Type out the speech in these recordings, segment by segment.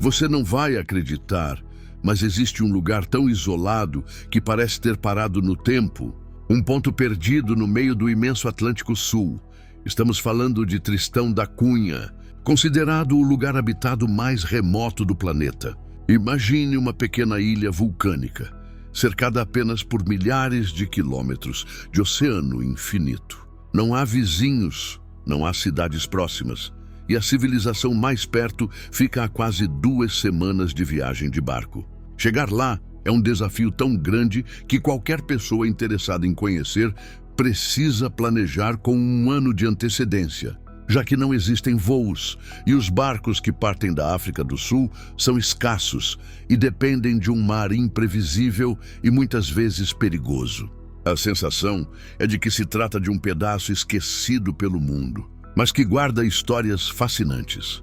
Você não vai acreditar, mas existe um lugar tão isolado que parece ter parado no tempo. Um ponto perdido no meio do imenso Atlântico Sul. Estamos falando de Tristão da Cunha, considerado o lugar habitado mais remoto do planeta. Imagine uma pequena ilha vulcânica, cercada apenas por milhares de quilômetros de oceano infinito. Não há vizinhos, não há cidades próximas, e a civilização mais perto fica a quase 2 semanas de viagem de barco. Chegar lá é um desafio tão grande que qualquer pessoa interessada em conhecer precisa planejar com 1 ano de antecedência, já que não existem voos e os barcos que partem da África do Sul são escassos e dependem de um mar imprevisível e muitas vezes perigoso. A sensação é de que se trata de um pedaço esquecido pelo mundo, mas que guarda histórias fascinantes.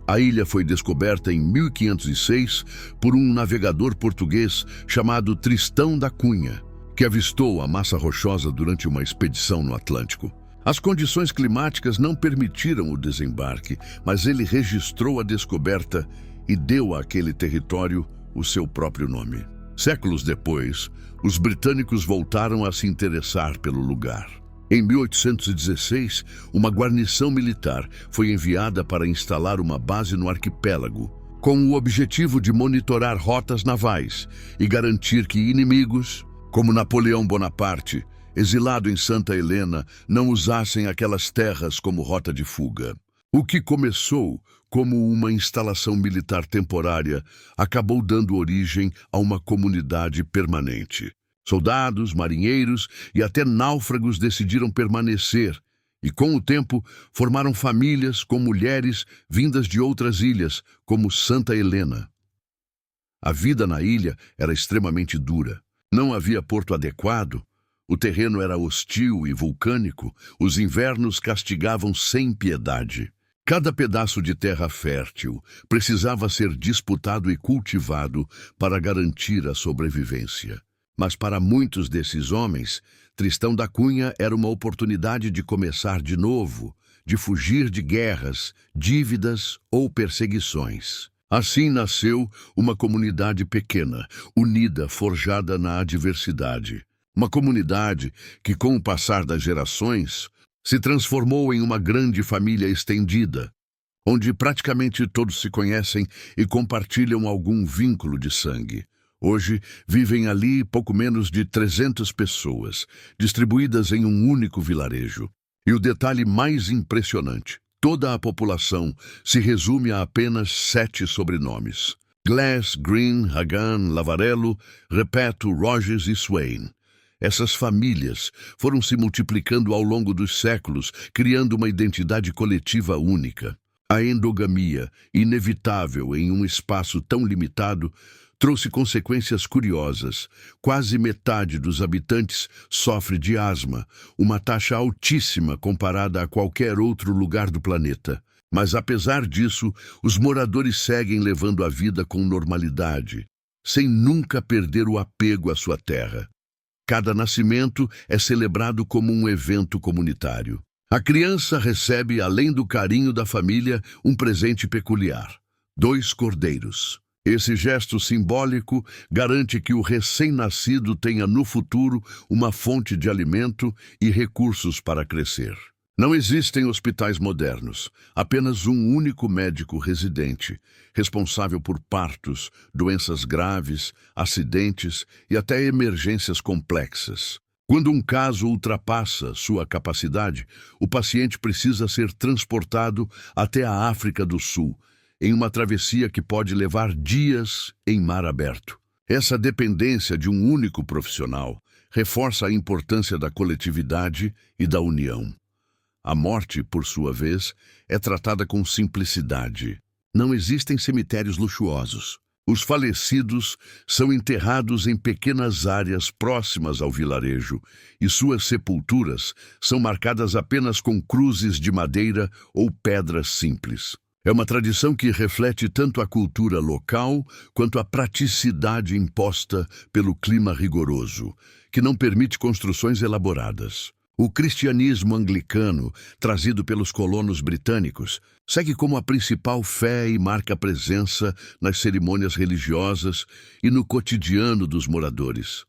A ilha foi descoberta em 1506 por um navegador português chamado Tristão da Cunha, que avistou a massa rochosa durante uma expedição no Atlântico. As condições climáticas não permitiram o desembarque, mas ele registrou a descoberta e deu àquele território o seu próprio nome. Séculos depois, os britânicos voltaram a se interessar pelo lugar. Em 1816, uma guarnição militar foi enviada para instalar uma base no arquipélago, com o objetivo de monitorar rotas navais e garantir que inimigos, como Napoleão Bonaparte, exilado em Santa Helena, não usassem aquelas terras como rota de fuga. O que começou como uma instalação militar temporária acabou dando origem a uma comunidade permanente. Soldados, marinheiros e até náufragos decidiram permanecer e, com o tempo, formaram famílias com mulheres vindas de outras ilhas, como Santa Helena. A vida na ilha era extremamente dura. Não havia porto adequado, o terreno era hostil e vulcânico, os invernos castigavam sem piedade. Cada pedaço de terra fértil precisava ser disputado e cultivado para garantir a sobrevivência. Mas para muitos desses homens, Tristão da Cunha era uma oportunidade de começar de novo, de fugir de guerras, dívidas ou perseguições. Assim nasceu uma comunidade pequena, unida, forjada na adversidade. Uma comunidade que, com o passar das gerações, se transformou em uma grande família estendida, onde praticamente todos se conhecem e compartilham algum vínculo de sangue. Hoje, vivem ali pouco menos de 300 pessoas, distribuídas em um único vilarejo. E o detalhe mais impressionante, toda a população se resume a apenas 7 sobrenomes: Glass, Green, Hagan, Lavarello, Repeto, Rogers e Swain. Essas famílias foram se multiplicando ao longo dos séculos, criando uma identidade coletiva única. A endogamia, inevitável em um espaço tão limitado, trouxe consequências curiosas. Quase metade dos habitantes sofre de asma, uma taxa altíssima comparada a qualquer outro lugar do planeta. Mas, apesar disso, os moradores seguem levando a vida com normalidade, sem nunca perder o apego à sua terra. Cada nascimento é celebrado como um evento comunitário. A criança recebe, além do carinho da família, um presente peculiar: 2 cordeiros. Esse gesto simbólico garante que o recém-nascido tenha no futuro uma fonte de alimento e recursos para crescer. Não existem hospitais modernos, apenas um único médico residente, responsável por partos, doenças graves, acidentes e até emergências complexas. Quando um caso ultrapassa sua capacidade, o paciente precisa ser transportado até a África do Sul, em uma travessia que pode levar dias em mar aberto. Essa dependência de um único profissional reforça a importância da coletividade e da união. A morte, por sua vez, é tratada com simplicidade. Não existem cemitérios luxuosos. Os falecidos são enterrados em pequenas áreas próximas ao vilarejo e suas sepulturas são marcadas apenas com cruzes de madeira ou pedras simples. É uma tradição que reflete tanto a cultura local quanto a praticidade imposta pelo clima rigoroso, que não permite construções elaboradas. O cristianismo anglicano, trazido pelos colonos britânicos, segue como a principal fé e marca presença nas cerimônias religiosas e no cotidiano dos moradores.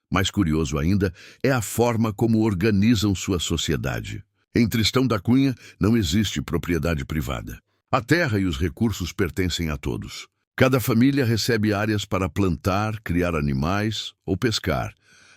Mais curioso ainda é a forma como organizam sua sociedade. Em Tristão da Cunha não existe propriedade privada. A terra e os recursos pertencem a todos. Cada família recebe áreas para plantar, criar animais ou pescar.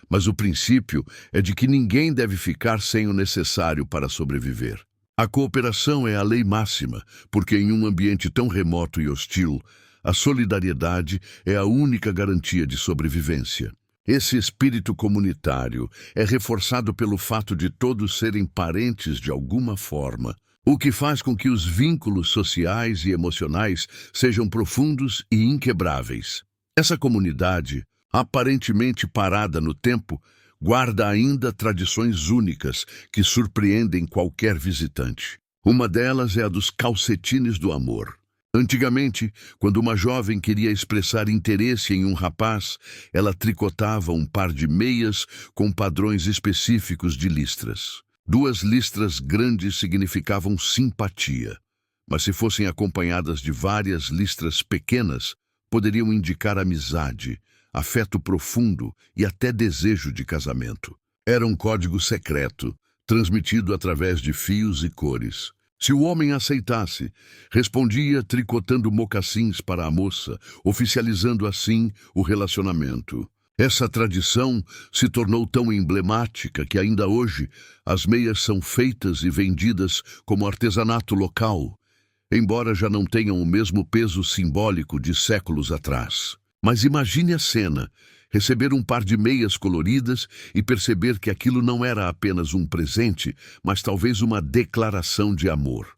Mas o princípio é de que ninguém deve ficar sem o necessário para sobreviver. A cooperação é a lei máxima, porque em um ambiente tão remoto e hostil, a solidariedade é a única garantia de sobrevivência. Esse espírito comunitário é reforçado pelo fato de todos serem parentes de alguma forma, o que faz com que os vínculos sociais e emocionais sejam profundos e inquebráveis. Essa comunidade, aparentemente parada no tempo, guarda ainda tradições únicas que surpreendem qualquer visitante. Uma delas é a dos calcetines do amor. Antigamente, quando uma jovem queria expressar interesse em um rapaz, ela tricotava um par de meias com padrões específicos de listras. 2 listras grandes significavam simpatia, mas se fossem acompanhadas de várias listras pequenas, poderiam indicar amizade, afeto profundo e até desejo de casamento. Era um código secreto, transmitido através de fios e cores. Se o homem aceitasse, respondia tricotando mocassins para a moça, oficializando assim o relacionamento. Essa tradição se tornou tão emblemática que ainda hoje as meias são feitas e vendidas como artesanato local, embora já não tenham o mesmo peso simbólico de séculos atrás. Mas imagine a cena, receber um par de meias coloridas e perceber que aquilo não era apenas um presente, mas talvez uma declaração de amor.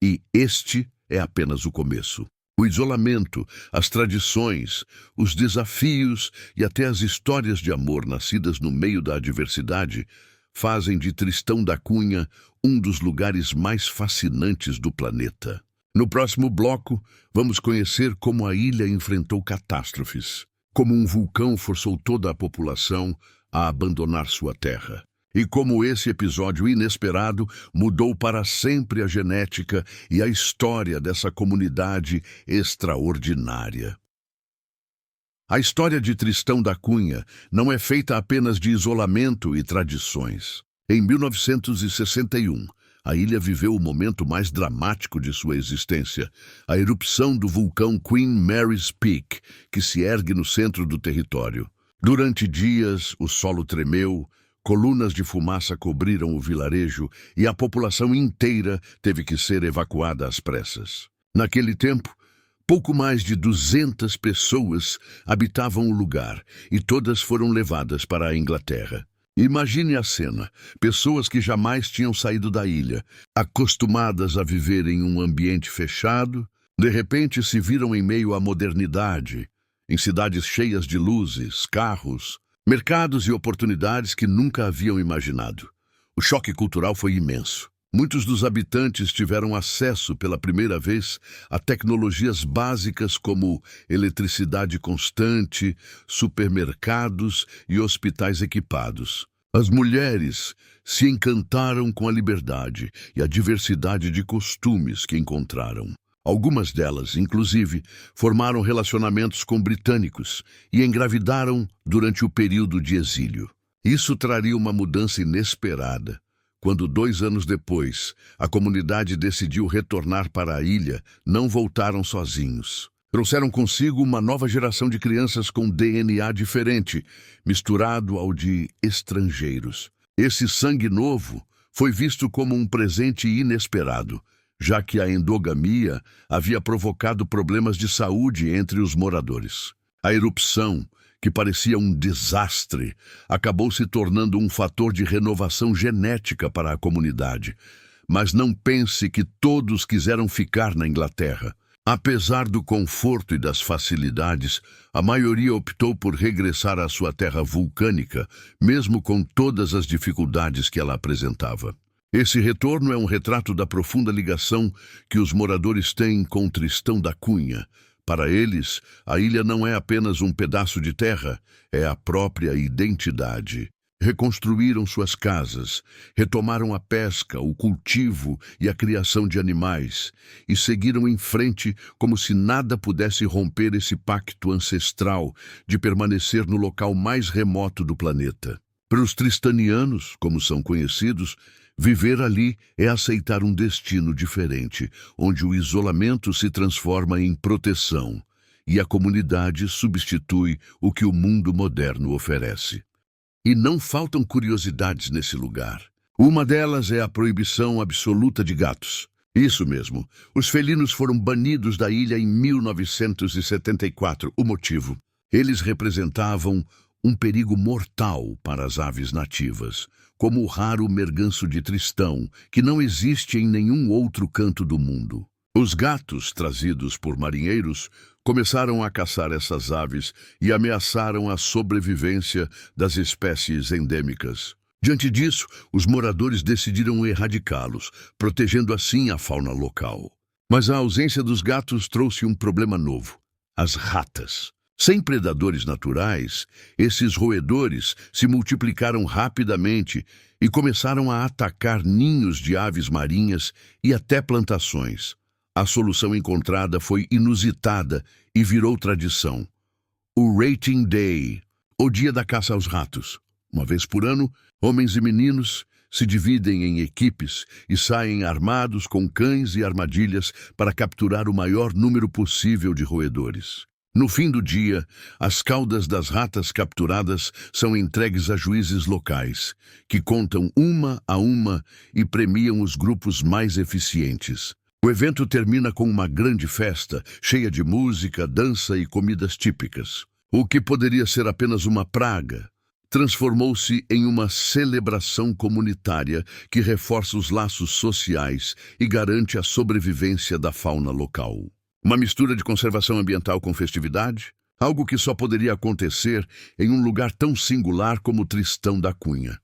E este é apenas o começo. O isolamento, as tradições, os desafios e até as histórias de amor nascidas no meio da adversidade fazem de Tristão da Cunha um dos lugares mais fascinantes do planeta. No próximo bloco, vamos conhecer como a ilha enfrentou catástrofes, como um vulcão forçou toda a população a abandonar sua terra, e como esse episódio inesperado mudou para sempre a genética e a história dessa comunidade extraordinária. A história de Tristão da Cunha não é feita apenas de isolamento e tradições. Em 1961, a ilha viveu o momento mais dramático de sua existência, a erupção do vulcão Queen Mary's Peak, que se ergue no centro do território. Durante dias, o solo tremeu, colunas de fumaça cobriram o vilarejo e a população inteira teve que ser evacuada às pressas. Naquele tempo, pouco mais de 200 pessoas habitavam o lugar e todas foram levadas para a Inglaterra. Imagine a cena, pessoas que jamais tinham saído da ilha, acostumadas a viver em um ambiente fechado, de repente se viram em meio à modernidade, em cidades cheias de luzes, carros, mercados e oportunidades que nunca haviam imaginado. O choque cultural foi imenso. Muitos dos habitantes tiveram acesso pela primeira vez a tecnologias básicas como eletricidade constante, supermercados e hospitais equipados. As mulheres se encantaram com a liberdade e a diversidade de costumes que encontraram. Algumas delas, inclusive, formaram relacionamentos com britânicos e engravidaram durante o período de exílio. Isso traria uma mudança inesperada. Quando 2 anos depois, a comunidade decidiu retornar para a ilha, não voltaram sozinhos. Trouxeram consigo uma nova geração de crianças com DNA diferente, misturado ao de estrangeiros. Esse sangue novo foi visto como um presente inesperado, já que a endogamia havia provocado problemas de saúde entre os moradores. A erupção, que parecia um desastre, acabou se tornando um fator de renovação genética para a comunidade. Mas não pense que todos quiseram ficar na Inglaterra. Apesar do conforto e das facilidades, a maioria optou por regressar à sua terra vulcânica, mesmo com todas as dificuldades que ela apresentava. Esse retorno é um retrato da profunda ligação que os moradores têm com Tristão da Cunha. Para eles, a ilha não é apenas um pedaço de terra, é a própria identidade. Reconstruíram suas casas, retomaram a pesca, o cultivo e a criação de animais, e seguiram em frente como se nada pudesse romper esse pacto ancestral de permanecer no local mais remoto do planeta. Para os tristanianos, como são conhecidos, viver ali é aceitar um destino diferente, onde o isolamento se transforma em proteção e a comunidade substitui o que o mundo moderno oferece. E não faltam curiosidades nesse lugar. Uma delas é a proibição absoluta de gatos. Isso mesmo, os felinos foram banidos da ilha em 1974. O motivo? Eles representavam um perigo mortal para as aves nativas, como o raro merganso de Tristão, que não existe em nenhum outro canto do mundo. Os gatos, trazidos por marinheiros, começaram a caçar essas aves e ameaçaram a sobrevivência das espécies endêmicas. Diante disso, os moradores decidiram erradicá-los, protegendo assim a fauna local. Mas a ausência dos gatos trouxe um problema novo: as ratas. Sem predadores naturais, esses roedores se multiplicaram rapidamente e começaram a atacar ninhos de aves marinhas e até plantações. A solução encontrada foi inusitada e virou tradição: o Rating Day, o dia da caça aos ratos. Uma vez por ano, homens e meninos se dividem em equipes e saem armados com cães e armadilhas para capturar o maior número possível de roedores. No fim do dia, as caudas das ratas capturadas são entregues a juízes locais, que contam uma a uma e premiam os grupos mais eficientes. O evento termina com uma grande festa, cheia de música, dança e comidas típicas. O que poderia ser apenas uma praga transformou-se em uma celebração comunitária que reforça os laços sociais e garante a sobrevivência da fauna local. Uma mistura de conservação ambiental com festividade, algo que só poderia acontecer em um lugar tão singular como Tristão da Cunha.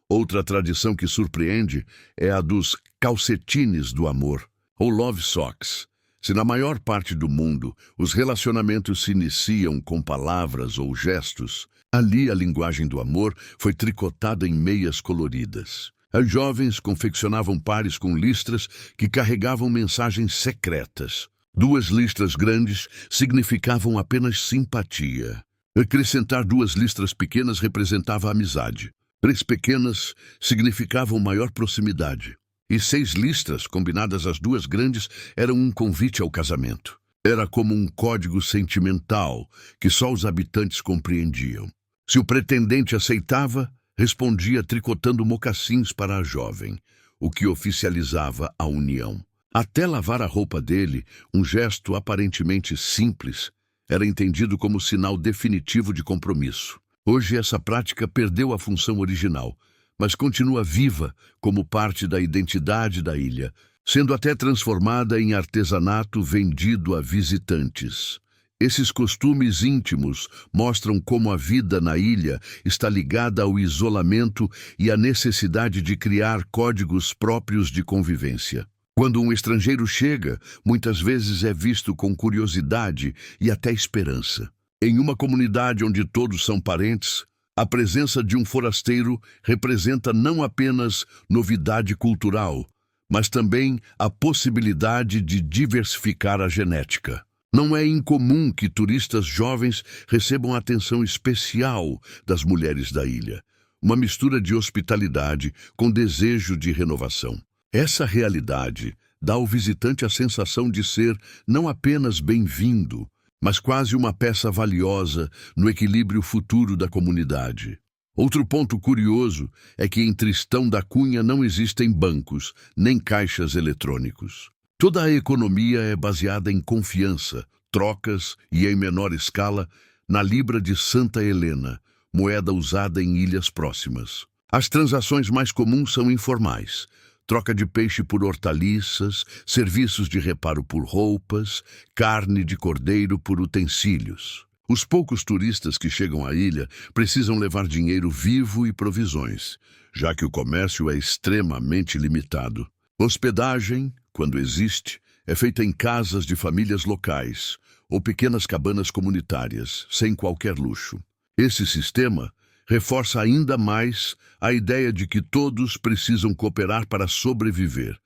Outra tradição que surpreende é a dos calcetines do amor, ou love socks. Se na maior parte do mundo os relacionamentos se iniciam com palavras ou gestos, ali a linguagem do amor foi tricotada em meias coloridas. As jovens confeccionavam pares com listras que carregavam mensagens secretas. 2 listras grandes significavam apenas simpatia. Acrescentar 2 listras pequenas representava amizade. 3 pequenas significavam maior proximidade. E 6 listras, combinadas às 2 grandes, eram um convite ao casamento. Era como um código sentimental que só os habitantes compreendiam. Se o pretendente aceitava, respondia tricotando mocassins para a jovem, o que oficializava a união. Até lavar a roupa dele, um gesto aparentemente simples, era entendido como sinal definitivo de compromisso. Hoje essa prática perdeu a função original, mas continua viva como parte da identidade da ilha, sendo até transformada em artesanato vendido a visitantes. Esses costumes íntimos mostram como a vida na ilha está ligada ao isolamento e à necessidade de criar códigos próprios de convivência. Quando um estrangeiro chega, muitas vezes é visto com curiosidade e até esperança. Em uma comunidade onde todos são parentes, a presença de um forasteiro representa não apenas novidade cultural, mas também a possibilidade de diversificar a genética. Não é incomum que turistas jovens recebam atenção especial das mulheres da ilha, uma mistura de hospitalidade com desejo de renovação. Essa realidade dá ao visitante a sensação de ser não apenas bem-vindo, mas quase uma peça valiosa no equilíbrio futuro da comunidade. Outro ponto curioso é que em Tristão da Cunha não existem bancos, nem caixas eletrônicos. Toda a economia é baseada em confiança, trocas e, em menor escala, na libra de Santa Helena, moeda usada em ilhas próximas. As transações mais comuns são informais: troca de peixe por hortaliças, serviços de reparo por roupas, carne de cordeiro por utensílios. Os poucos turistas que chegam à ilha precisam levar dinheiro vivo e provisões, já que o comércio é extremamente limitado. Hospedagem, quando existe, é feita em casas de famílias locais ou pequenas cabanas comunitárias, sem qualquer luxo. Esse sistema reforça ainda mais a ideia de que todos precisam cooperar para sobreviver.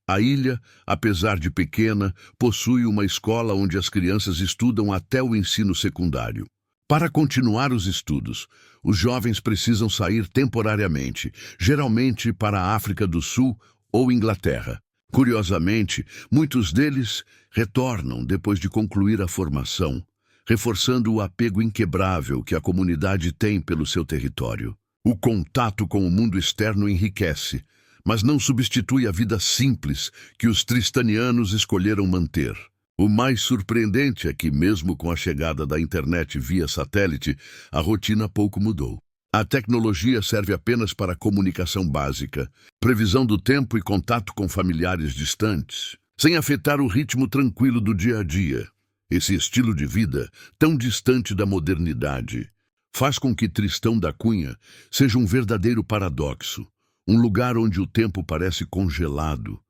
A ilha, apesar de pequena, possui uma escola onde as crianças estudam até o ensino secundário. Para continuar os estudos, os jovens precisam sair temporariamente, geralmente para a África do Sul ou Inglaterra. Curiosamente, muitos deles retornam depois de concluir a formação, reforçando o apego inquebrável que a comunidade tem pelo seu território. O contato com o mundo externo enriquece, mas não substitui a vida simples que os tristanianos escolheram manter. O mais surpreendente é que, mesmo com a chegada da internet via satélite, a rotina pouco mudou. A tecnologia serve apenas para comunicação básica, previsão do tempo e contato com familiares distantes, sem afetar o ritmo tranquilo do dia a dia. Esse estilo de vida, tão distante da modernidade, faz com que Tristão da Cunha seja um verdadeiro paradoxo, um lugar onde o tempo parece congelado,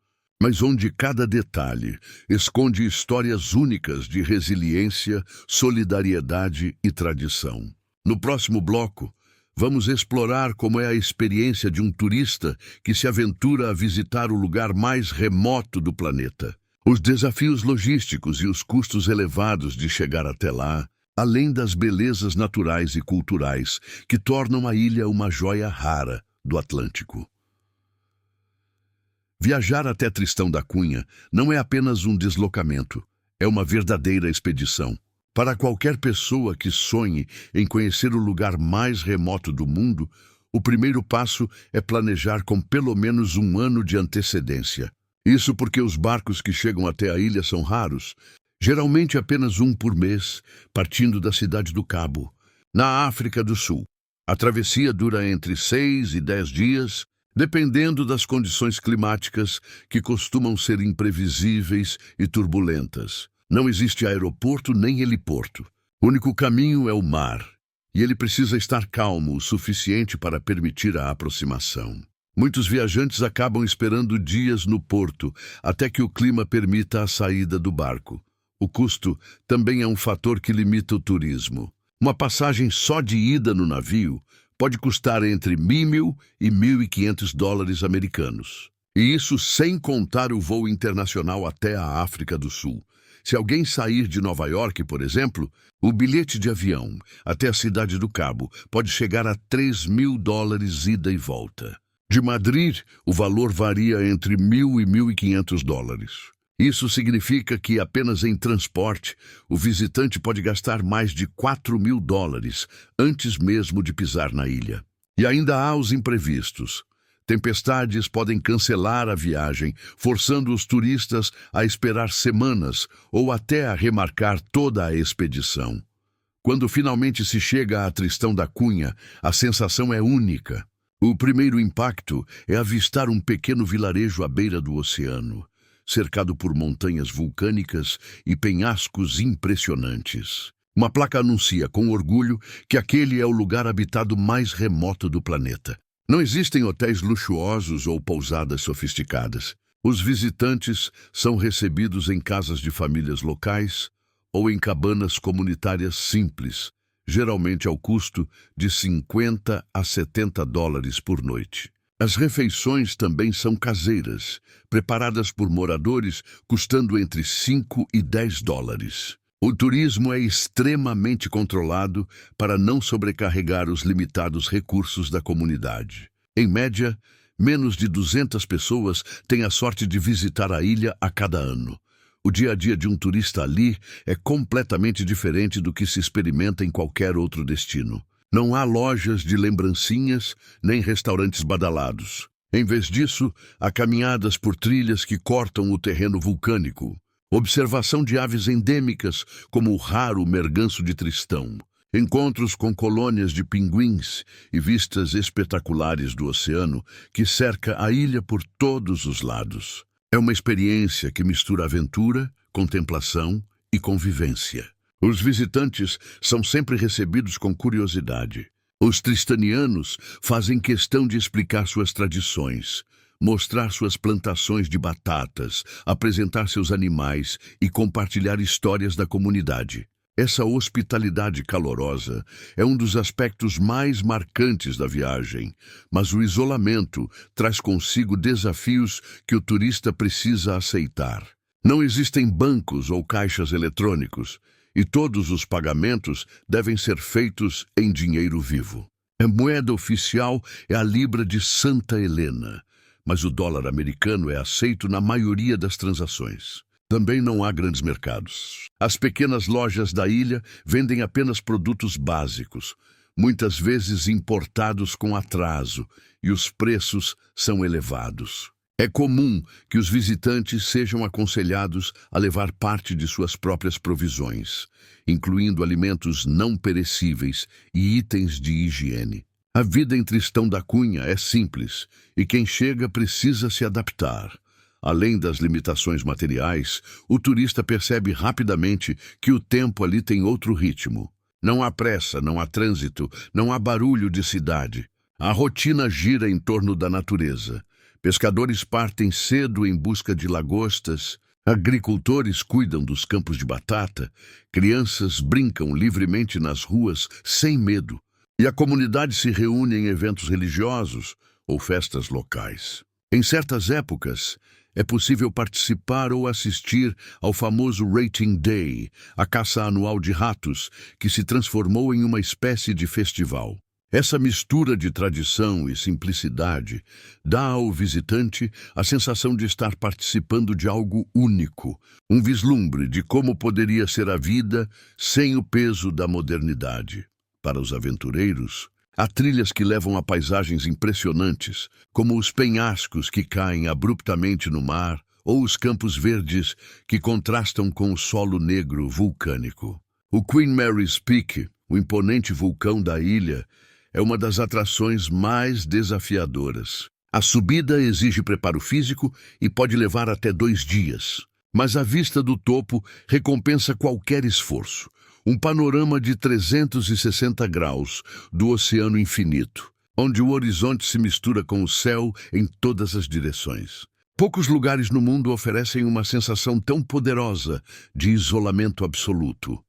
mas onde cada detalhe esconde histórias únicas de resiliência, solidariedade e tradição. No próximo bloco, vamos explorar como é a experiência de um turista que se aventura a visitar o lugar mais remoto do planeta. Os desafios logísticos e os custos elevados de chegar até lá, além das belezas naturais e culturais que tornam a ilha uma joia rara do Atlântico. Viajar até Tristão da Cunha não é apenas um deslocamento, é uma verdadeira expedição. Para qualquer pessoa que sonhe em conhecer o lugar mais remoto do mundo, o primeiro passo é planejar com pelo menos um ano de antecedência. Isso porque os barcos que chegam até a ilha são raros, geralmente apenas um por mês, partindo da cidade do Cabo, na África do Sul. A travessia dura entre 6 e 10 dias, dependendo das condições climáticas que costumam ser imprevisíveis e turbulentas. Não existe aeroporto nem heliporto. O único caminho é o mar, e ele precisa estar calmo o suficiente para permitir a aproximação. Muitos viajantes acabam esperando dias no porto, até que o clima permita a saída do barco. O custo também é um fator que limita o turismo. Uma passagem só de ida no navio pode custar entre $1.000 e $1.500 americanos. E isso sem contar o voo internacional até a África do Sul. Se alguém sair de Nova York, por exemplo, o bilhete de avião até a cidade do Cabo pode chegar a $3.000 ida e volta. De Madrid, o valor varia entre $1.000 e $1.500. Isso significa que apenas em transporte, o visitante pode gastar mais de $4.000 antes mesmo de pisar na ilha. E ainda há os imprevistos. Tempestades podem cancelar a viagem, forçando os turistas a esperar semanas ou até a remarcar toda a expedição. Quando finalmente se chega a Tristão da Cunha, a sensação é única. O primeiro impacto é avistar um pequeno vilarejo à beira do oceano, cercado por montanhas vulcânicas e penhascos impressionantes. Uma placa anuncia com orgulho que aquele é o lugar habitado mais remoto do planeta. Não existem hotéis luxuosos ou pousadas sofisticadas. Os visitantes são recebidos em casas de famílias locais ou em cabanas comunitárias simples, geralmente ao custo de $50 a $70 por noite. As refeições também são caseiras, preparadas por moradores, custando entre $5 e $10. O turismo é extremamente controlado para não sobrecarregar os limitados recursos da comunidade. Em média, menos de 200 pessoas têm a sorte de visitar a ilha a cada ano. O dia a dia de um turista ali é completamente diferente do que se experimenta em qualquer outro destino. Não há lojas de lembrancinhas nem restaurantes badalados. Em vez disso, há caminhadas por trilhas que cortam o terreno vulcânico, observação de aves endêmicas, como o raro merganso de Tristão, encontros com colônias de pinguins e vistas espetaculares do oceano que cerca a ilha por todos os lados. É uma experiência que mistura aventura, contemplação e convivência. Os visitantes são sempre recebidos com curiosidade. Os tristanianos fazem questão de explicar suas tradições, mostrar suas plantações de batatas, apresentar seus animais e compartilhar histórias da comunidade. Essa hospitalidade calorosa é um dos aspectos mais marcantes da viagem, mas o isolamento traz consigo desafios que o turista precisa aceitar. Não existem bancos ou caixas eletrônicos, e todos os pagamentos devem ser feitos em dinheiro vivo. A moeda oficial é a libra de Santa Helena, mas o dólar americano é aceito na maioria das transações. Também não há grandes mercados. As pequenas lojas da ilha vendem apenas produtos básicos, muitas vezes importados com atraso, e os preços são elevados. É comum que os visitantes sejam aconselhados a levar parte de suas próprias provisões, incluindo alimentos não perecíveis e itens de higiene. A vida em Tristão da Cunha é simples, e quem chega precisa se adaptar. Além das limitações materiais, o turista percebe rapidamente que o tempo ali tem outro ritmo. Não há pressa, não há trânsito, não há barulho de cidade. A rotina gira em torno da natureza. Pescadores partem cedo em busca de lagostas, agricultores cuidam dos campos de batata, crianças brincam livremente nas ruas sem medo, e a comunidade se reúne em eventos religiosos ou festas locais. Em certas épocas, é possível participar ou assistir ao famoso Rating Day, a caça anual de ratos, que se transformou em uma espécie de festival. Essa mistura de tradição e simplicidade dá ao visitante a sensação de estar participando de algo único, um vislumbre de como poderia ser a vida sem o peso da modernidade. Para os aventureiros, há trilhas que levam a paisagens impressionantes, como os penhascos que caem abruptamente no mar ou os campos verdes que contrastam com o solo negro vulcânico. O Queen Mary's Peak, o imponente vulcão da ilha, é uma das atrações mais desafiadoras. A subida exige preparo físico e pode levar até 2 dias, mas a vista do topo recompensa qualquer esforço. Um panorama de 360 graus do oceano infinito, onde o horizonte se mistura com o céu em todas as direções. Poucos lugares no mundo oferecem uma sensação tão poderosa de isolamento absoluto.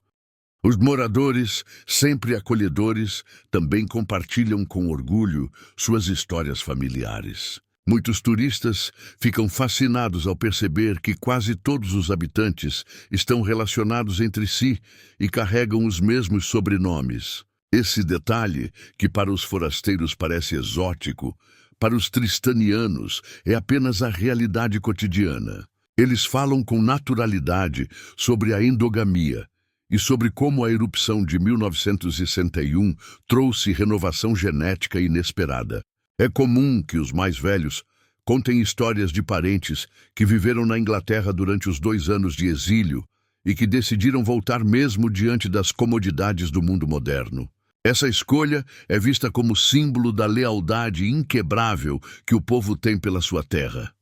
Os moradores, sempre acolhedores, também compartilham com orgulho suas histórias familiares. Muitos turistas ficam fascinados ao perceber que quase todos os habitantes estão relacionados entre si e carregam os mesmos sobrenomes. Esse detalhe, que para os forasteiros parece exótico, para os tristanianos é apenas a realidade cotidiana. Eles falam com naturalidade sobre a endogamia e sobre como a erupção de 1961 trouxe renovação genética inesperada. É comum que os mais velhos contem histórias de parentes que viveram na Inglaterra durante os 2 anos de exílio e que decidiram voltar mesmo diante das comodidades do mundo moderno. Essa escolha é vista como símbolo da lealdade inquebrável que o povo tem pela sua terra.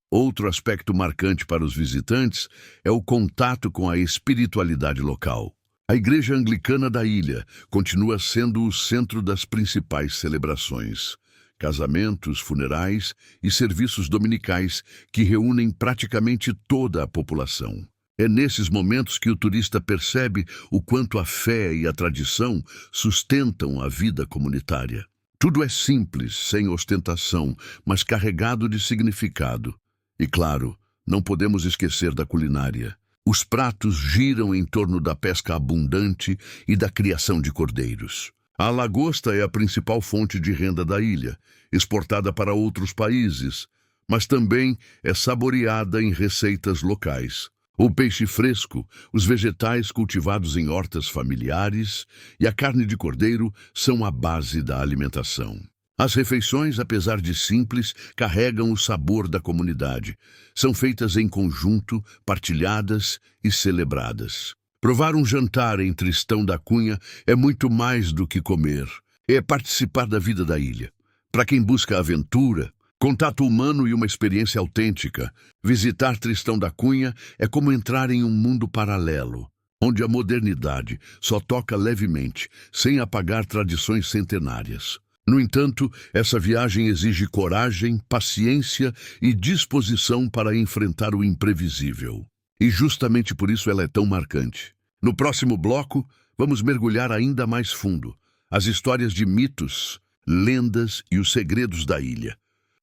Outro aspecto marcante para os visitantes é o contato com a espiritualidade local. A Igreja Anglicana da ilha continua sendo o centro das principais celebrações. Casamentos, funerais e serviços dominicais que reúnem praticamente toda a população. É nesses momentos que o turista percebe o quanto a fé e a tradição sustentam a vida comunitária. Tudo é simples, sem ostentação, mas carregado de significado. E claro, não podemos esquecer da culinária. Os pratos giram em torno da pesca abundante e da criação de cordeiros. A lagosta é a principal fonte de renda da ilha, exportada para outros países, mas também é saboreada em receitas locais. O peixe fresco, os vegetais cultivados em hortas familiares e a carne de cordeiro são a base da alimentação. As refeições, apesar de simples, carregam o sabor da comunidade. São feitas em conjunto, partilhadas e celebradas. Provar um jantar em Tristão da Cunha é muito mais do que comer. É participar da vida da ilha. Para quem busca aventura, contato humano e uma experiência autêntica, visitar Tristão da Cunha é como entrar em um mundo paralelo, onde a modernidade só toca levemente, sem apagar tradições centenárias. No entanto, essa viagem exige coragem, paciência e disposição para enfrentar o imprevisível. E justamente por isso ela é tão marcante. No próximo bloco, vamos mergulhar ainda mais fundo. As histórias de mitos, lendas e os segredos da ilha.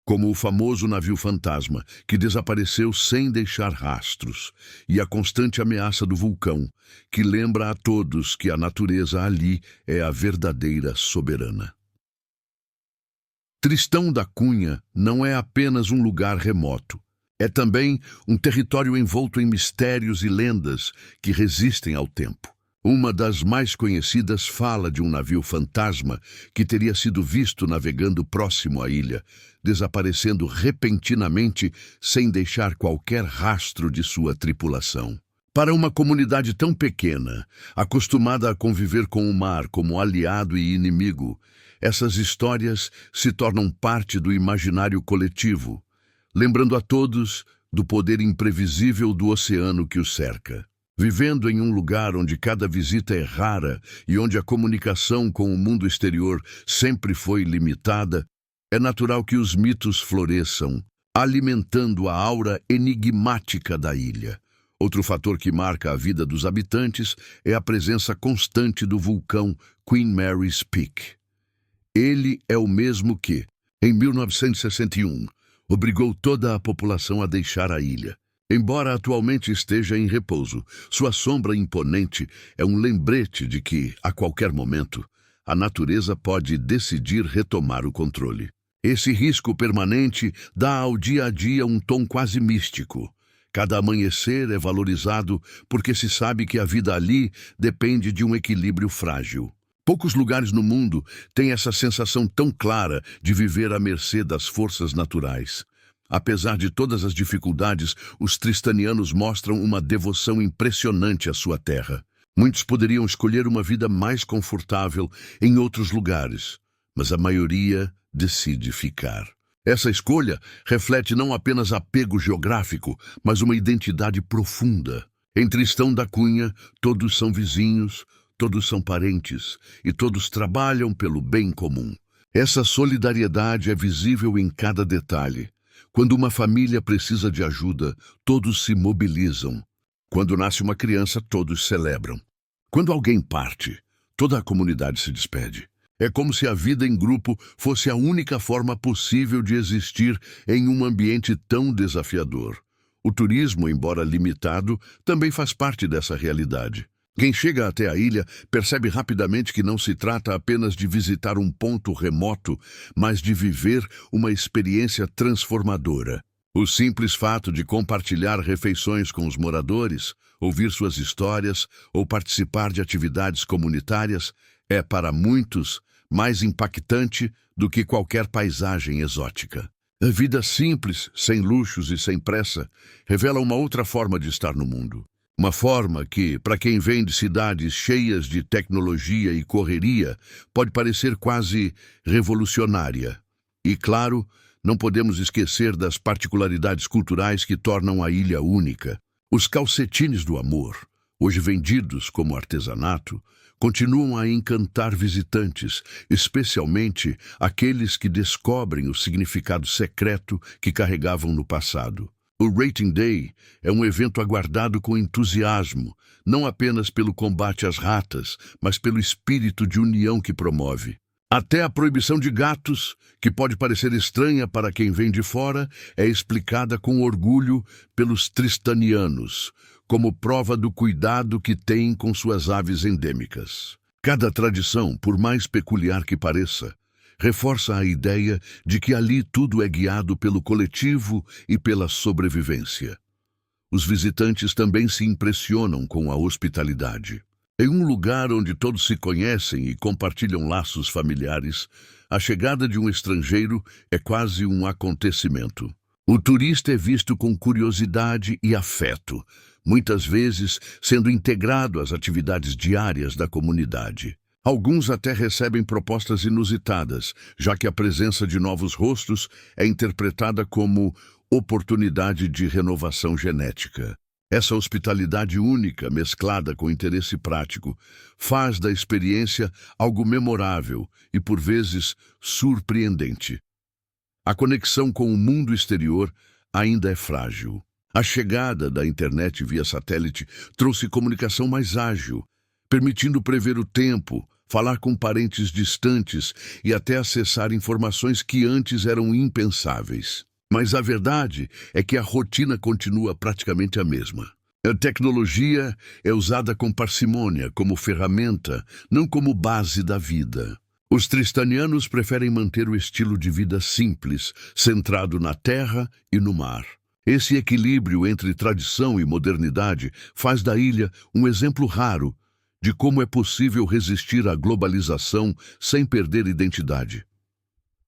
Como o famoso navio fantasma, que desapareceu sem deixar rastros, e a constante ameaça do vulcão, que lembra a todos que a natureza ali é a verdadeira soberana. Tristão da Cunha não é apenas um lugar remoto. É também um território envolto em mistérios e lendas que resistem ao tempo. Uma das mais conhecidas fala de um navio fantasma que teria sido visto navegando próximo à ilha, desaparecendo repentinamente sem deixar qualquer rastro de sua tripulação. Para uma comunidade tão pequena, acostumada a conviver com o mar como aliado e inimigo, essas histórias se tornam parte do imaginário coletivo, lembrando a todos do poder imprevisível do oceano que os cerca. Vivendo em um lugar onde cada visita é rara e onde a comunicação com o mundo exterior sempre foi limitada, é natural que os mitos floresçam, alimentando a aura enigmática da ilha. Outro fator que marca a vida dos habitantes é a presença constante do vulcão Queen Mary's Peak. Ele é o mesmo que, em 1961, obrigou toda a população a deixar a ilha. Embora atualmente esteja em repouso, sua sombra imponente é um lembrete de que, a qualquer momento, a natureza pode decidir retomar o controle. Esse risco permanente dá ao dia a dia um tom quase místico. Cada amanhecer é valorizado porque se sabe que a vida ali depende de um equilíbrio frágil. Poucos lugares no mundo têm essa sensação tão clara de viver à mercê das forças naturais. Apesar de todas as dificuldades, os tristanianos mostram uma devoção impressionante à sua terra. Muitos poderiam escolher uma vida mais confortável em outros lugares, mas a maioria decide ficar. Essa escolha reflete não apenas apego geográfico, mas uma identidade profunda. Em Tristão da Cunha, todos são vizinhos, todos são parentes e todos trabalham pelo bem comum. Essa solidariedade é visível em cada detalhe. Quando uma família precisa de ajuda, todos se mobilizam. Quando nasce uma criança, todos celebram. Quando alguém parte, toda a comunidade se despede. É como se a vida em grupo fosse a única forma possível de existir em um ambiente tão desafiador. O turismo, embora limitado, também faz parte dessa realidade. Quem chega até a ilha percebe rapidamente que não se trata apenas de visitar um ponto remoto, mas de viver uma experiência transformadora. O simples fato de compartilhar refeições com os moradores, ouvir suas histórias ou participar de atividades comunitárias é, para muitos, mais impactante do que qualquer paisagem exótica. A vida simples, sem luxos e sem pressa, revela uma outra forma de estar no mundo. Uma forma que, para quem vem de cidades cheias de tecnologia e correria, pode parecer quase revolucionária. E, claro, não podemos esquecer das particularidades culturais que tornam a ilha única. Os calcetines do amor, hoje vendidos como artesanato, continuam a encantar visitantes, especialmente aqueles que descobrem o significado secreto que carregavam no passado. O Rating Day é um evento aguardado com entusiasmo, não apenas pelo combate às ratas, mas pelo espírito de união que promove. Até a proibição de gatos, que pode parecer estranha para quem vem de fora, é explicada com orgulho pelos tristanianos, como prova do cuidado que têm com suas aves endêmicas. Cada tradição, por mais peculiar que pareça, reforça a ideia de que ali tudo é guiado pelo coletivo e pela sobrevivência. Os visitantes também se impressionam com a hospitalidade. Em um lugar onde todos se conhecem e compartilham laços familiares, a chegada de um estrangeiro é quase um acontecimento. O turista é visto com curiosidade e afeto, muitas vezes sendo integrado às atividades diárias da comunidade. Alguns até recebem propostas inusitadas, já que a presença de novos rostos é interpretada como oportunidade de renovação genética. Essa hospitalidade única, mesclada com interesse prático, faz da experiência algo memorável e, por vezes, surpreendente. A conexão com o mundo exterior ainda é frágil. A chegada da internet via satélite trouxe comunicação mais ágil, permitindo prever o tempo, falar com parentes distantes e até acessar informações que antes eram impensáveis. Mas a verdade é que a rotina continua praticamente a mesma. A tecnologia é usada com parcimônia, como ferramenta, não como base da vida. Os tristanianos preferem manter o estilo de vida simples, centrado na terra e no mar. Esse equilíbrio entre tradição e modernidade faz da ilha um exemplo raro de como é possível resistir à globalização sem perder identidade.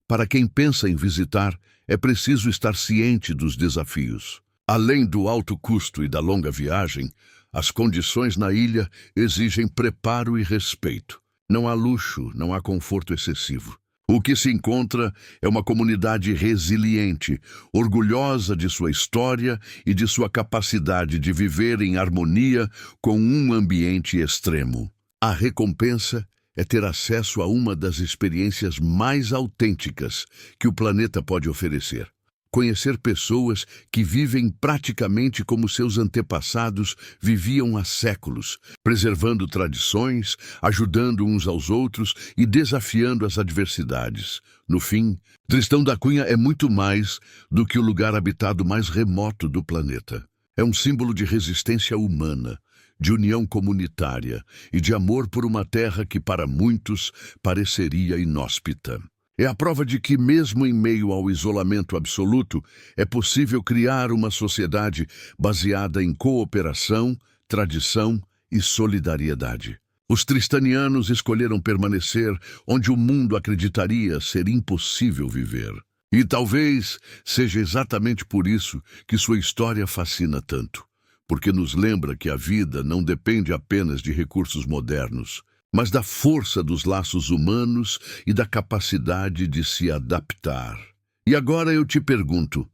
Para quem pensa em visitar, é preciso estar ciente dos desafios. Além do alto custo e da longa viagem, as condições na ilha exigem preparo e respeito. Não há luxo, não há conforto excessivo. O que se encontra é uma comunidade resiliente, orgulhosa de sua história e de sua capacidade de viver em harmonia com um ambiente extremo. A recompensa é ter acesso a uma das experiências mais autênticas que o planeta pode oferecer. Conhecer pessoas que vivem praticamente como seus antepassados viviam há séculos, preservando tradições, ajudando uns aos outros e desafiando as adversidades. No fim, Tristão da Cunha é muito mais do que o lugar habitado mais remoto do planeta. É um símbolo de resistência humana, de união comunitária e de amor por uma terra que para muitos pareceria inóspita. É a prova de que, mesmo em meio ao isolamento absoluto, é possível criar uma sociedade baseada em cooperação, tradição e solidariedade. Os tristanianos escolheram permanecer onde o mundo acreditaria ser impossível viver. E talvez seja exatamente por isso que sua história fascina tanto, porque nos lembra que a vida não depende apenas de recursos modernos, mas da força dos laços humanos e da capacidade de se adaptar. E agora eu te pergunto,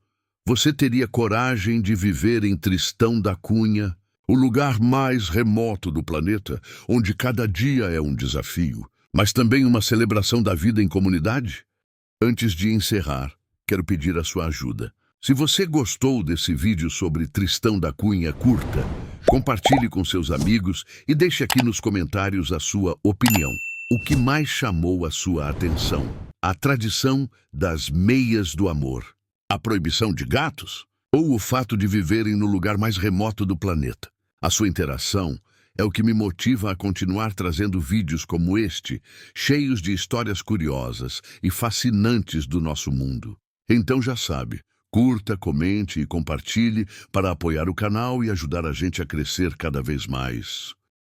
você teria coragem de viver em Tristão da Cunha, o lugar mais remoto do planeta, onde cada dia é um desafio, mas também uma celebração da vida em comunidade? Antes de encerrar, quero pedir a sua ajuda. Se você gostou desse vídeo sobre Tristão da Cunha, curta, compartilhe com seus amigos e deixe aqui nos comentários a sua opinião. O que mais chamou a sua atenção? A tradição das meias do amor? A proibição de gatos? Ou o fato de viverem no lugar mais remoto do planeta? A sua interação é o que me motiva a continuar trazendo vídeos como este, cheios de histórias curiosas e fascinantes do nosso mundo. Então já sabe, curta, comente e compartilhe para apoiar o canal e ajudar a gente a crescer cada vez mais.